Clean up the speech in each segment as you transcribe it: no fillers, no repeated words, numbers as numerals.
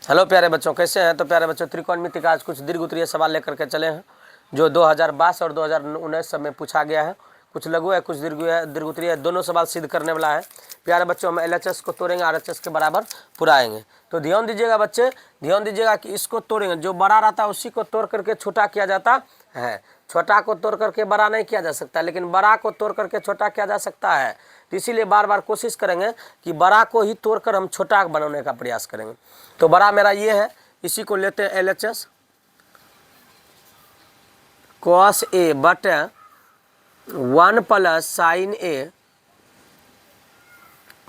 Hello प्यारे बच्चों, कैसे हैं? तो प्यारे बच्चों, त्रिकोणमिति का आज कुछ दीर्घ उत्तरीय सवाल लेकर के चले हैं जो 2022 और 2019 सब में पूछा गया है। कुछ लघु है, कुछ दीर्घ उत्तरीय है, दोनों सवाल सिद्ध करने वाला है। प्यारे बच्चों, हम LHS को तोड़ेंगे, RHS के बराबर पुराएंगे। तो ध्यान दीजिएगा बच्चे, ध्यान दीजिएगा कि इसको तोड़ेंगे, जो बड़ा रहता है उसी को तोड़ करके छोटा किया जाता है। छोटा को तोड़ करके बड़ा नहीं किया जा सकता, लेकिन बड़ा को तोड़ करके छोटा किया जा सकता है। तो इसीलिए बार बार कोशिश करेंगे कि बड़ा को ही तोड़कर हम छोटा बनाने का प्रयास करेंगे। तो बड़ा मेरा ये है, इसी को लेते हैं LHS cos A बटे 1 प्लस साइन A,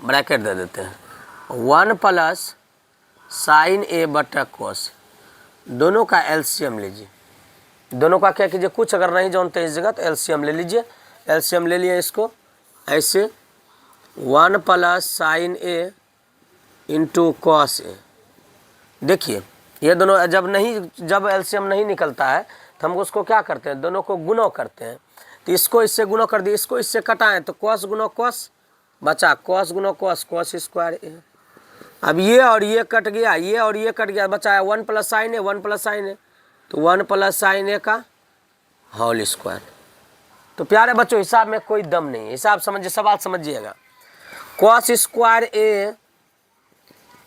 ब्रैकेट दे देते हैं 1 प्लस साइन A बटा cos। दोनों का LCM लीजिए। दोनों का क्या कीजिए, कुछ अगर नहीं जानते इस जगह तो LCM ले लीजिए। LCM ले लिए इसको ऐसे 1 plus sine A into cos A। देखिए ये दोनों जब LCM नहीं निकलता है तो हम उसको क्या करते हैं, दोनों को गुणा करते हैं। तो इसको इससे गुणा कर दिए, इसको इससे कटाएं तो कॉस गुणा कॉस बचा, कॉस गुणा कॉस, कॉस स्क्वायर A। अब ये और ये कट गया, ये और ये कट गया, बचा है 1 plus sine A, 1 plus sine A, तो 1 प्लस साइन A का होल स्क्वायर। तो प्यारे बच्चों, हिसाब में कोई दम नहीं, हिसाब समझिए, सवाल समझिएगा। कॉस स्क्वायर A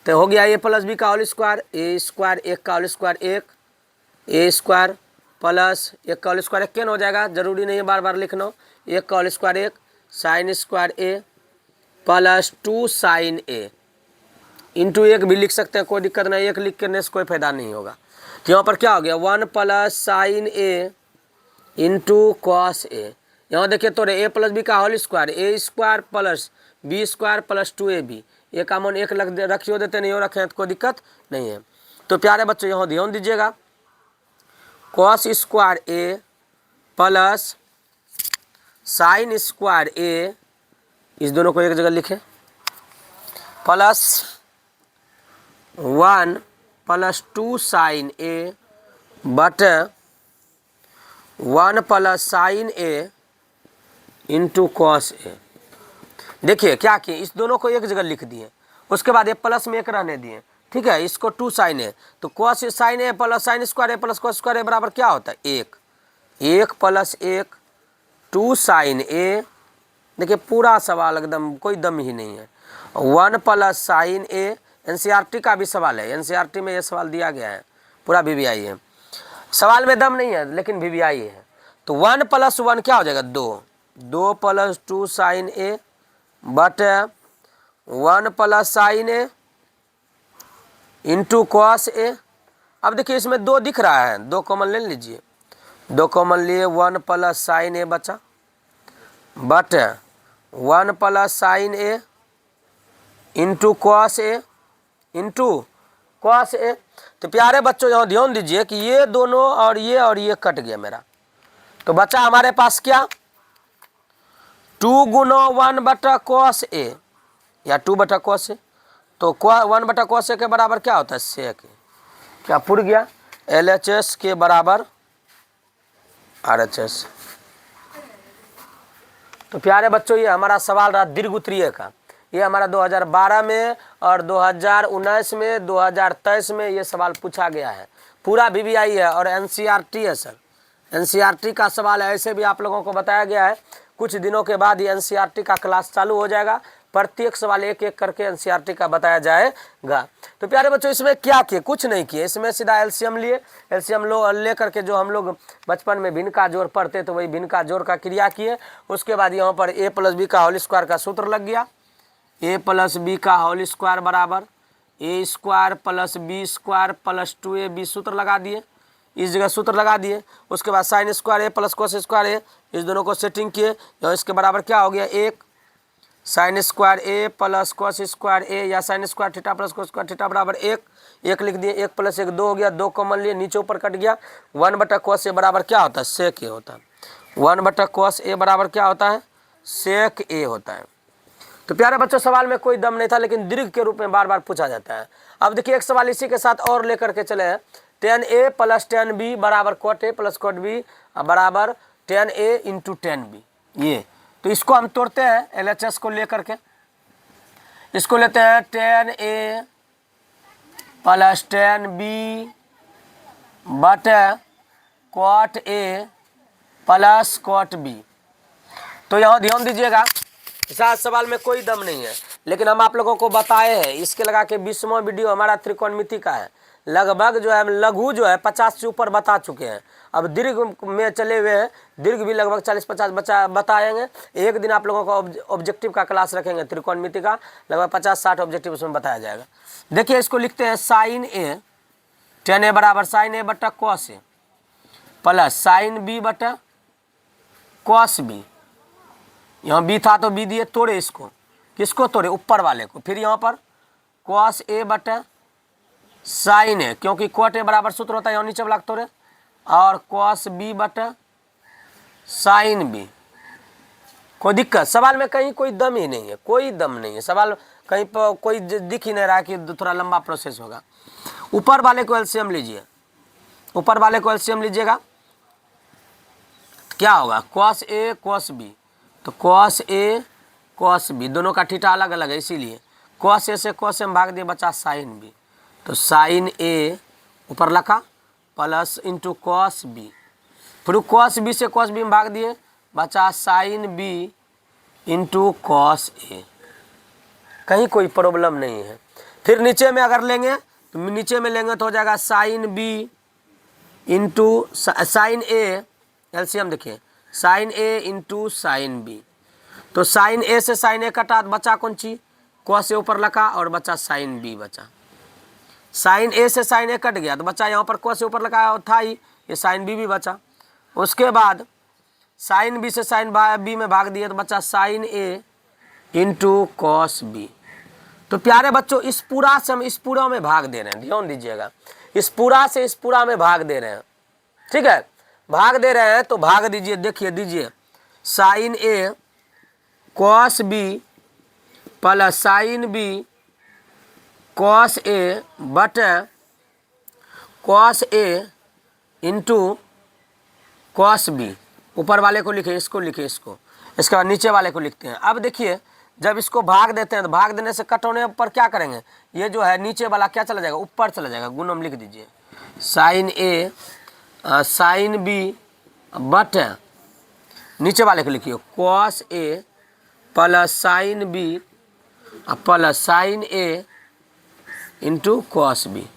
तो हो गया A प्लस B का होल स्क्वायर, A स्क्वायर 1 का whole square 1, A square plus 1 का होल स्क्वायर 1 कैन हो जाएगा, जरूरी नहीं है बार बार लिखना। 1 का whole square 1 sine square A plus 2 sine A into 1 भी लिख सकते हैं, कोई दिक्कत नहीं, 1 लिख करने से कोई फायदा नहीं होगा। तो यहाँ पर क्या हो गया 1 plus sine A into cos A। यहाँ देखिए तो A प्लस B का whole square, A square plus B square plus 2AB, एक अमन 1 रखियो देते नहीं हो रखे हैं तो कोई दिक्कत नहीं है। तो प्यारे बच्चों यहाँ ध्यान दीजिएगा, cos square A plus sign square A, इस दोनों को एक जगह लिखें, प्लस 1 प्लस 2 साइन A बटे 1 plus sine A into cos A। देखिए क्या किए, इस दोनों को एक जगह लिख दिए, उसके बाद ये प्लस में 1 रहने दिए, ठीक है। इसको 2 साइन A, तो cos sine A plus sign square A plus cos square A बराबर क्या होता है 1, 1 प्लस 1 2 साइन A। देखिए पूरा सवाल एकदम कोई दम ही नहीं है। 1 प्लस साइन A, NCERT का भी सवाल है, NCERT में ये सवाल दिया गया है, पूरा VVI है, सवाल में दम नहीं है लेकिन VVI है। तो 1 प्लस 1 क्या हो जाएगा 2, 2 प्लस 2 साइन A बटे 1 plus sine A into cos A। अब देखिए इसमें 2 दिख रहा है, 2 कॉमन ले लीजिए, 2 कॉमन लिए 1 प्लस साइन A बचा बटे 1 plus sine A into cos A into cos A। तो प्यारे बच्चों यहाँ ध्यान दीजिए कि ये दोनों और ये कट गया मेरा, तो बचा हमारे पास क्या 2 गुना 1 बटा कॉस A या 2 बटा कॉस A। तो 1 बटा कॉस A के बराबर क्या होता है सेक A। क्या पुर गया, LHS के बराबर RHS। तो प्यारे बच्चों ये हमारा सवाल रहा दीर्घ उत्तरीय का। ये हमारा 2012 में और 2019 में 2023 में ये सवाल पूछा गया है, पूरा VVI है और NCERT है सर, NCERT का सवाल है। ऐसे भी आप लोगों को बताया गया है, कुछ दिनों के बाद ही NCERT का क्लास चालू हो जाएगा, प्रत्येक सवाल एक एक करके NCERT का बताया जाएगा। तो प्यारे बच्चों इसमें क्या किए, कुछ नहीं किए, इसमें सीधा LCM लिए, LCM ले करके जो हम लोग बचपन में भिन्न का जोड़ पढ़ते तो वही भिन्न का जोड़ का क्रिया किए। उसके बाद यहाँ पर A प्लस B का होल स्क्वायर का सूत्र लग गया, A प्लस B का होल स्क्वायर बराबर A square plus B square plus 2AB सूत्र लगा दिए, इस जगह सूत्र लगा दिए। उसके बाद sign square A plus cos square A, इस दोनों को सेटिंग किए, और इसके बराबर क्या हो गया 1 sine square A plus cos square A या sine square theta plus cos square theta बराबर 1 लिख दिए, 1 प्लस 1 2 हो गया, 2 कॉमन लिए, नीचे ऊपर कट गया। 1 बटा कॉस A बराबर क्या होता है सेक A होता है, 1 बटा कॉस A बराबर क्या होता है सेक A होता है। तो प्यारे बच्चों सवाल में कोई दम नहीं था, लेकिन दीर्घ के रूप में बार बार पूछा जाता है। अब देखिए एक सवाल इसी के साथ और लेकर के चले हैं, 10A प्लस 10B बराबर cot A plus cot B बराबर 10A इंटू 10B। ये तो इसको हम तोड़ते हैं LHS को लेकर के, इसको लेते हैं 10A प्लस टेन बी बटे cot A plus cot B. तो यहाँ ध्यान दीजिएगा, इस सवाल में कोई दम नहीं है, लेकिन हम आप लोगों को बताए हैं। इसके लगा के 20वां वीडियो हमारा त्रिकोणमिति का है। लगभग जो है लघु जो है 50 से ऊपर बता चुके हैं। अब दीर्घ में चले हुए हैं, दीर्घ भी लगभग 40-50 बताएंगे। एक दिन आप लोगों को ऑब्जेक्टिव का क्लास रखेंगे त्रिकोणमिति का, लगभग 50-60 ऑब्जेक्टिव उसमें बताया जाएगा। देखिए इसको लिखते हैं साइन ए, टेन ए बराबर साइन ए बटा cos A plus sine B बटा कॉस बी। यहाँ बी था तो बी दिए, तोड़े इसको, किसको तोड़े, ऊपर वाले को। फिर यहाँ पर कॉस ए बटा साइन ए, क्योंकि कॉट ए बराबर सूत्र होता है, यहाँ नीचे वाला तोड़े, और कॉस बी बटा साइन बी। कोई दिक्कत सवाल में कहीं कोई दम ही नहीं है, कोई दम नहीं है सवाल कहीं पर, कोई दिख ही नहीं रहा कि थोड़ा लंबा प्रोसेस होगा। ऊपर वाले को एलसीएम लीजिए, ऊपर वाले को एलसीएम लीजिएगा, क्या होगा, कॉस ए कॉस बी। तो कॉस ए कॉस बी, दोनों का थीटा अलग अलग है, इसीलिए कॉस ए से कॉस ए में भाग दिए, बचा साइन बी। तो साइन ए ऊपर लखा प्लस इंटू कॉस बी, फिर कॉस बी से कॉस बी में भाग दिए, बचा sign B into cos A. कहीं कोई प्रॉब्लम नहीं है। फिर नीचे में अगर लेंगे तो नीचे में लेंगे तो हो जाएगा साइन बी इंटू साइन ए, एलसीएम देखिए, sign A into sine B. तो साइन ए से साइन ए कटा, बचा कौन ची, कॉस ए ऊपर लगा और बचा साइन बी बचा। साइन ए से साइन ए कट गया तो बचा यहाँ पर कॉस ए ऊपर लगा और था ही, ये साइन बी भी बचा। उसके बाद साइन बी से साइन बी में भाग दिए तो बचा sign A into cos B. तो प्यारे बच्चों इस पूरा से हम इस पूरा में भाग दे रहे हैं, ध्यान दीजिएगा, इस पूरा से इस पूरा में भाग दे रहे हैं, ठीक है। भाग दे रहे हैं तो भाग दीजिए, देखिए दीजिए, sine A cos B plus sine B cos A बटे cos A into cos B. ऊपर वाले को लिखे, इसको लिखे, इसको, इसके बाद नीचे वाले को लिखते हैं। अब देखिए जब इसको भाग देते हैं तो भाग देने से कट होने पर क्या करेंगे, ये जो है नीचे वाला क्या चला जाएगा, ऊपर चला जाएगा, गुणम लिख दीजिए, साइन ए साइन बी बटे नीचे वाले को लिखिए cos A plus sine B plus sine A into cos B.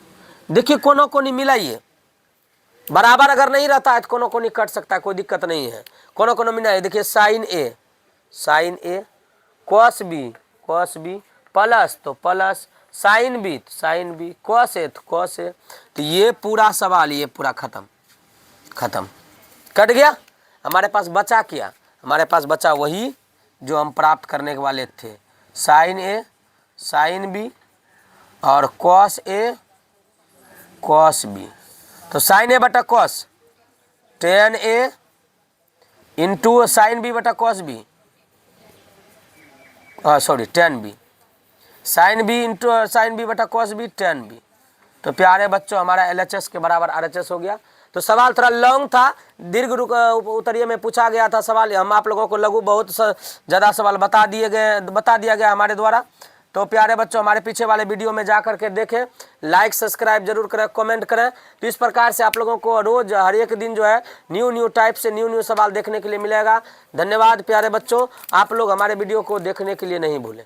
देखिए कोनो कोनी मिलाइए, बराबर अगर नहीं रहता है तो कोनो कोनी कट सकता है, कोई दिक्कत नहीं है। कोनो कोनो मिलाइए, देखिए sign A cos B plus तो प्लस साइन बी कॉस ए तो कॉस ए। तो ये पूरा सवाल ये पूरा खत्म कट गया। हमारे पास बचा क्या, हमारे पास बचा वही जो हम प्राप्त करने के वाले थे, साइन ए साइन बी और कॉस ए कॉस बी। तो साइन ए बटा cos tan A into sine B बटा cos B, sorry tan B, sine B into sine B बटा कॉस बी टेन बी। तो प्यारे बच्चों हमारा LHS के बराबर RHS हो गया। तो सवाल थोड़ा लॉन्ग था, दीर्घ उत्तरीय में पूछा गया था सवाल, हम आप लोगों को लघु बहुत ज़्यादा सवाल बता दिया गया हमारे द्वारा। तो प्यारे बच्चों हमारे पीछे वाले वीडियो में जा करके देखें, लाइक सब्सक्राइब जरूर करें, कमेंट करें। तो इस प्रकार से आप लोगों को रोज़ हर एक दिन जो है न्यू टाइप से न्यू सवाल देखने के लिए मिलेगा। धन्यवाद प्यारे बच्चों, आप लोग हमारे वीडियो को देखने के लिए नहीं भूलें।